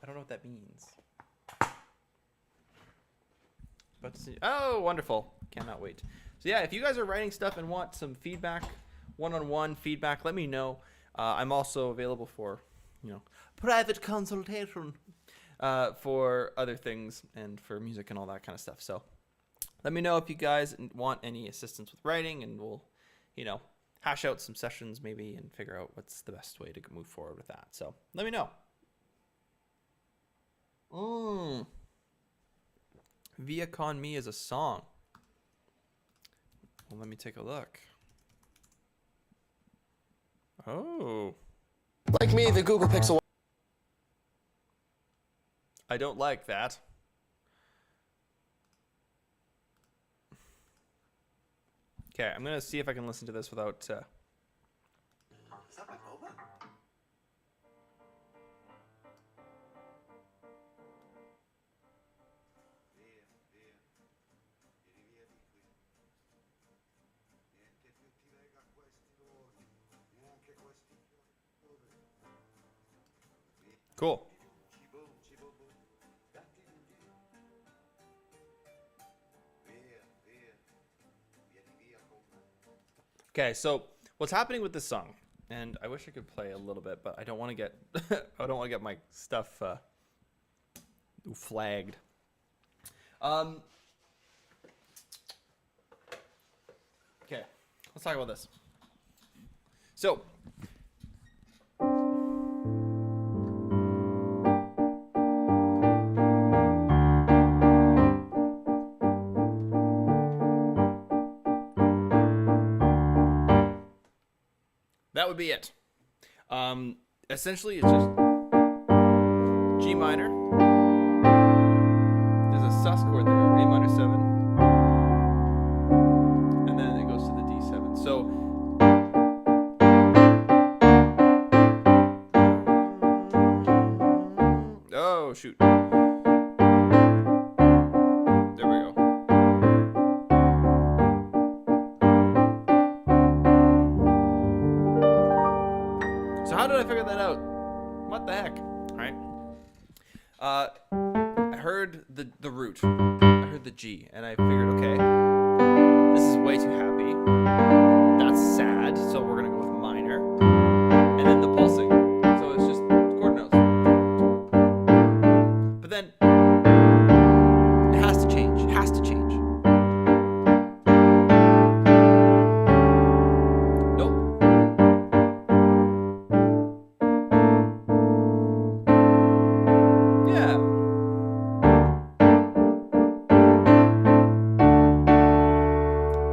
A: I don't know what that means. But oh, wonderful. Cannot wait. So yeah, if you guys are writing stuff and want some feedback, one-on-one feedback, let me know. I'm also available for, private consultation for other things and for music and all that kind of stuff. So let me know if you guys want any assistance with writing, and we'll, hash out some sessions maybe and figure out what's the best way to move forward with that. So let me know. Via Con Me is a song. Well, let me take a look. Oh.
B: Like me, the Google Pixel.
A: I don't like that. Okay, I'm gonna see if I can listen to this without.
C: Is that my boba? Via, via. Vieni via di qui. Niente più ti lega a questi luoghi, neanche questi fiori.
A: Cool.
C: Cibo, cibo, bu. Gatti di. Via, via. Vieni via con me.
A: Okay, so what's happening with this song? And I wish I could play a little bit, but I don't want to get I don't want to get my stuff flagged. Okay, let's talk about this. So that would be it. Essentially, it's just G minor. There's a sus chord there, A minor 7, and then it goes to the D7. So, oh shoot, there we go. So how did I figure that out? What the heck? All right. I heard the root. I heard the G, and I figured, okay, this is way too happy. That's sad, so we're gonna go with minor, and then the pulsing. So it's just chord notes. But then it has to change. It has to change. Nope. Yeah.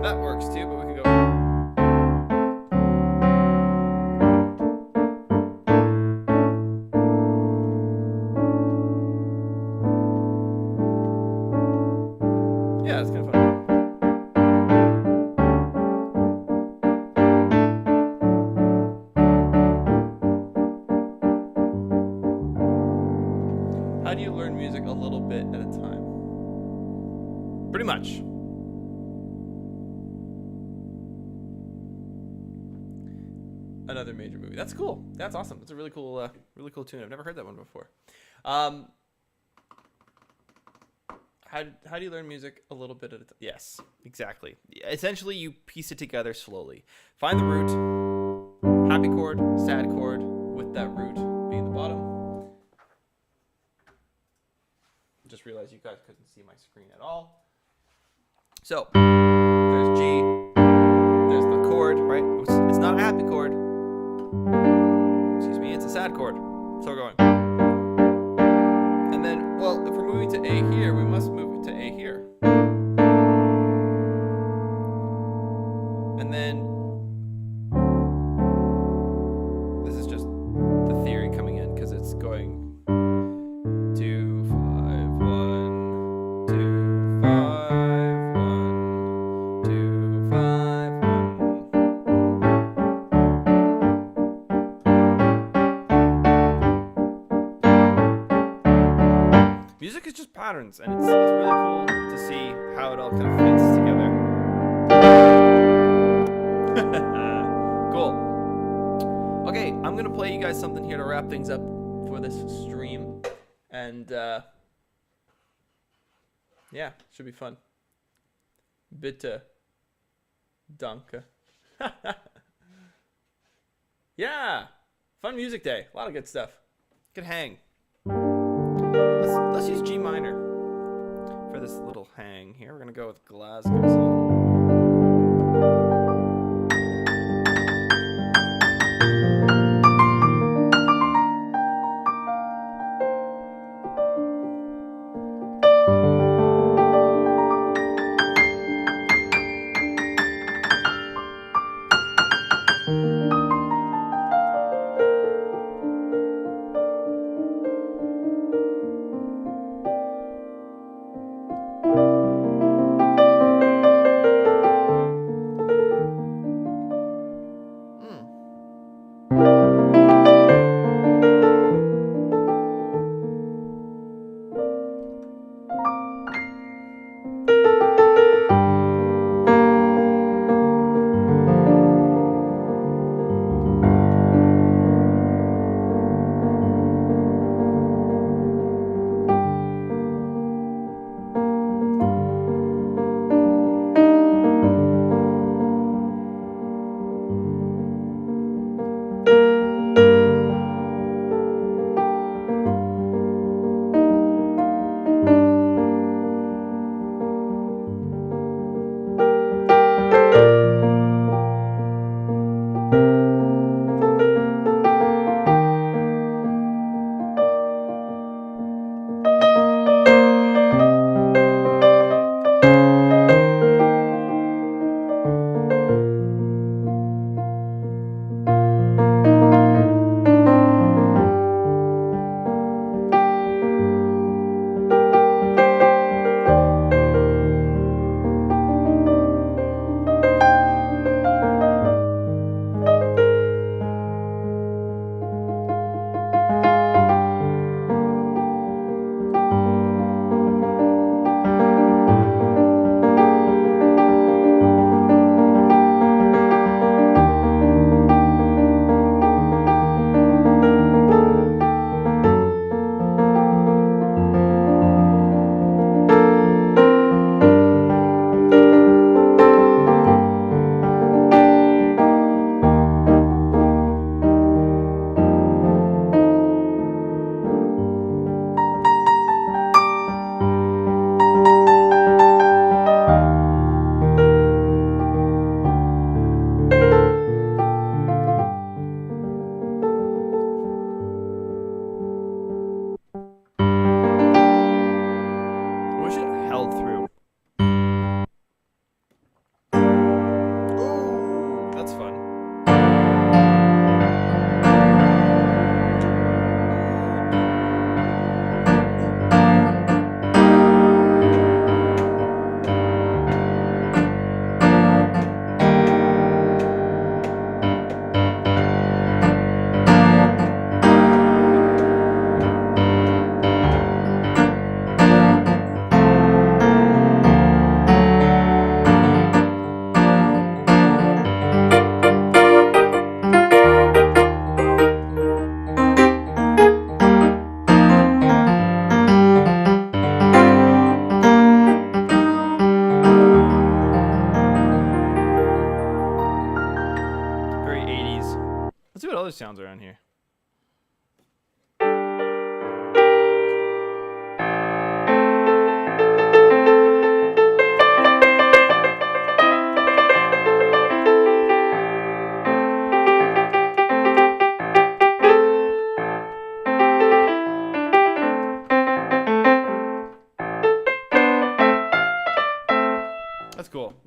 A: That works too, but we can go. Yeah, it's kind of fun. How do you learn music a little bit at a time? Pretty much. Another major movie. That's cool. That's awesome. That's a really cool tune. I've never heard that one before. How do you learn music a little bit at a time? Yes, exactly. Essentially, you piece it together slowly. Find the root, happy chord, sad chord, with that root being the bottom. Just realized you guys couldn't see my screen at all. So, there's G, there's the chord, right? It's not a happy chord. Excuse me, it's a sad chord. So we're going. And then, well, if we're moving to A here, we must move to A here. And then, this is just the theory coming in, because it's going 2, 5, 1, 2, 5, 1, 2, 5, 1. Music is just patterns, and it's really cool to see how it all kind of fits together. Cool. Okay, I'm gonna play you guys something here to wrap things up for this stream, and yeah, should be fun. Bitte, danke. Yeah, fun music day. A lot of good stuff. Good hang. Let's use G minor for this little hang here. We're gonna go with Glasgow.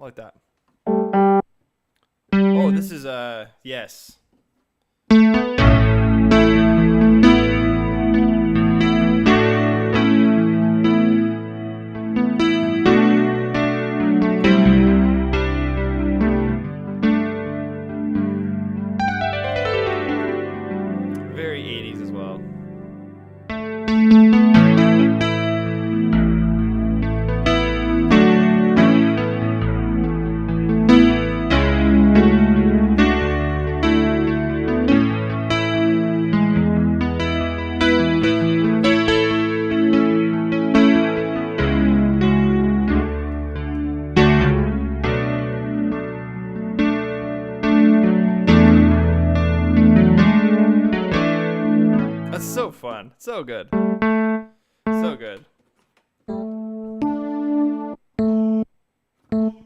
A: like that. Oh, this is yes. Very 80s as well. That's so fun. So good. So good.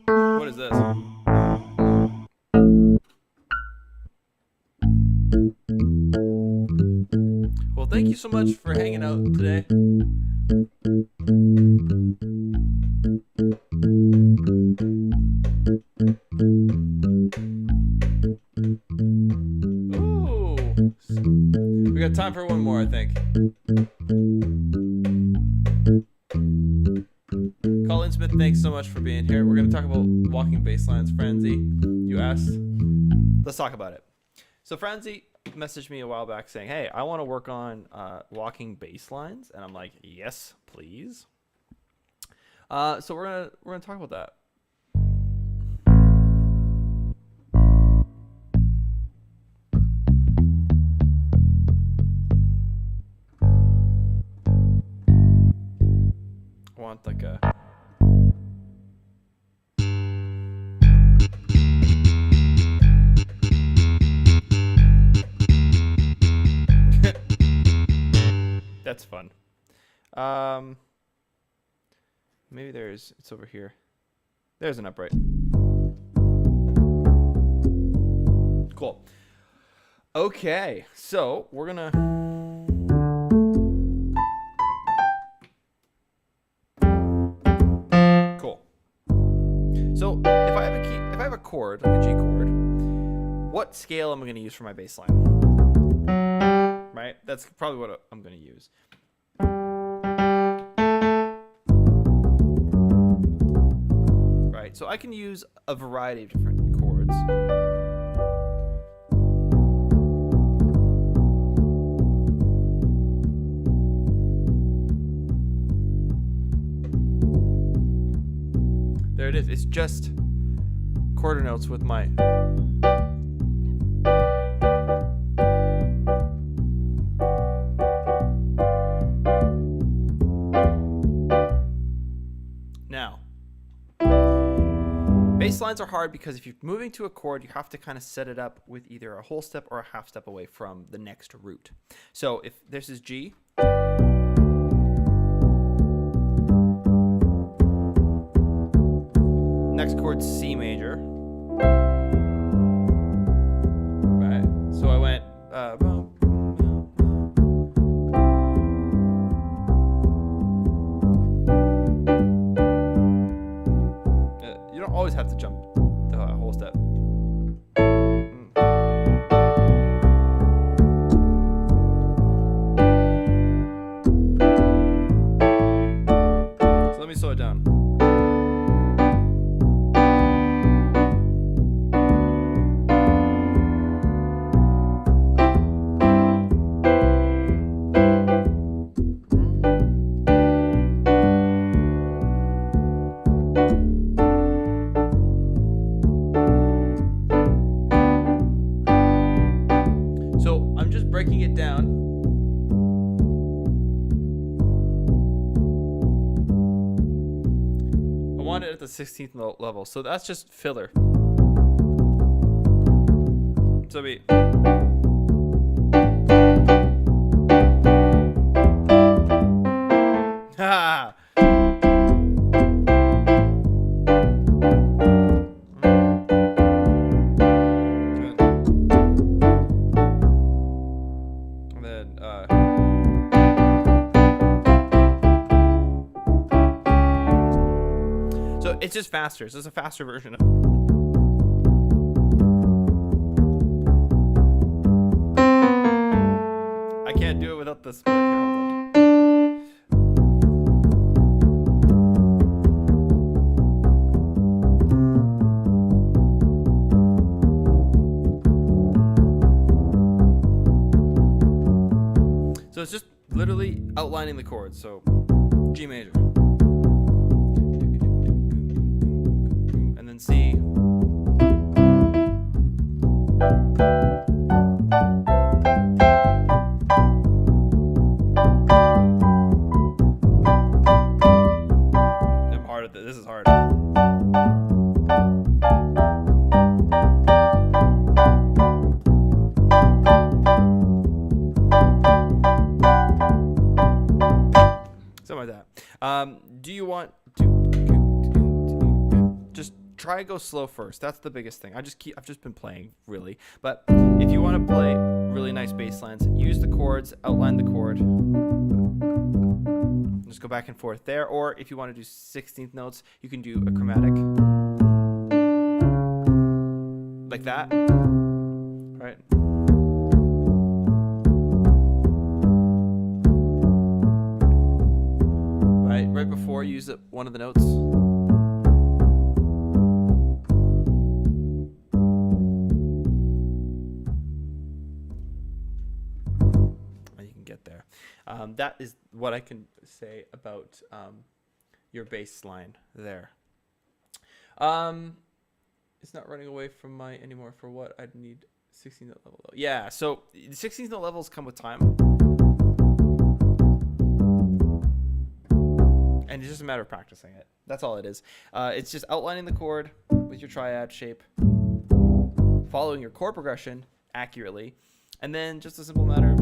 A: What is this? Well, thank you so much for hanging out today. Ooh. We got time for one more, I think. Colin Smith, thanks so much for being here. We're going to talk about walking basslines. Franzi, you asked. Let's talk about it. So Franzi messaged me a while back saying, hey, I want to work on walking basslines. And I'm like, yes, please. So we're gonna talk about that. I want like a that's fun. Maybe it's over here. There's an upright. Cool. Okay, so we're gonna cool. So if I have a chord, like a G chord, what scale am I gonna use for my bass line? Right? That's probably what I'm gonna use. So I can use a variety of different chords. There it is. It's just quarter notes with my now. Bass lines are hard because if you're moving to a chord, you have to kind of set it up with either a whole step or a half step away from the next root. So if this is G, next chord's C major. Right. So I went you don't always have to jump the whole step. So let me slow it down. Breaking it down. I want it at the 16th level, so that's just filler. So be ha. So So it's just faster. So it's a faster version of. I can't do it without the split. Here, hold on. So it's just literally outlining the chords. So G major. And then C. I'm hard at this. This is hard. Something like that. Do you want to just try to go slow first? That's the biggest thing. I've just been playing really, but if you want to play really nice bass lines, use the chords, outline the chord, just go back and forth there. Or if you want to do 16th notes, you can do a chromatic like that, right? Right before you use one of the notes. You can get there. That is what I can say about your bass line there. It's not running away from my anymore. For what I'd need 16th note level though. Yeah, so the 16th note levels come with time. And it's just a matter of practicing it. That's all it is. It's just outlining the chord with your triad shape, following your chord progression accurately, and then just a simple matter of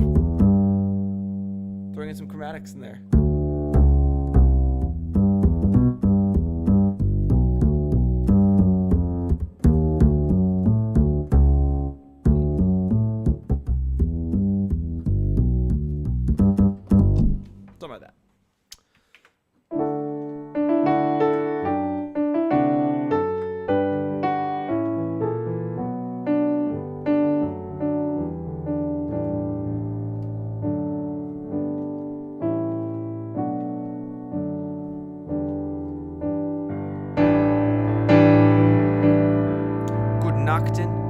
A: throwing in some chromatics in there. Something like that.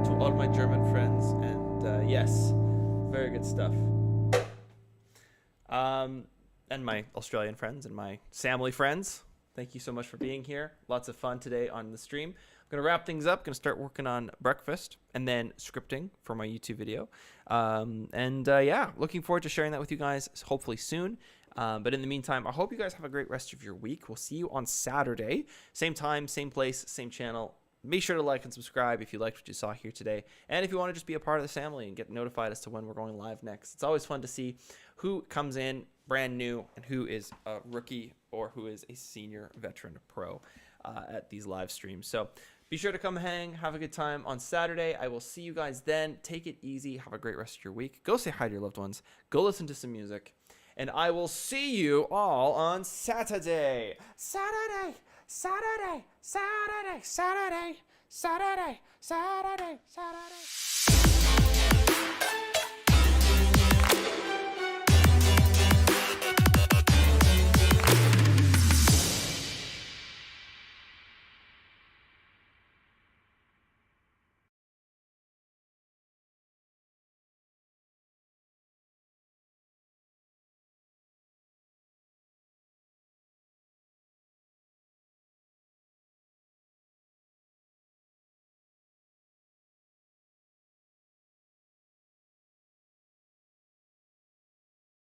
A: To all my German friends, and yes, very good stuff. And my Australian friends and my Samly friends, thank you so much for being here. Lots of fun today on the stream. I'm gonna wrap things up. Gonna start working on breakfast and then scripting for my YouTube video. Yeah, looking forward to sharing that with you guys hopefully soon. But in the meantime, I hope you guys have a great rest of your week. We'll see you on Saturday, same time, same place, same channel. Make sure to like and subscribe if you liked what you saw here today. And if you want to just be a part of the family and get notified as to when we're going live next. It's always fun to see who comes in brand new and who is a rookie or who is a senior veteran pro at these live streams. So be sure to come hang, have a good time on Saturday. I will see you guys then. Take it easy. Have a great rest of your week. Go say hi to your loved ones. Go listen to some music. And I will see you all on Saturday. Saturday. Saturday, Saturday, Saturday, Saturday, Saturday, Saturday.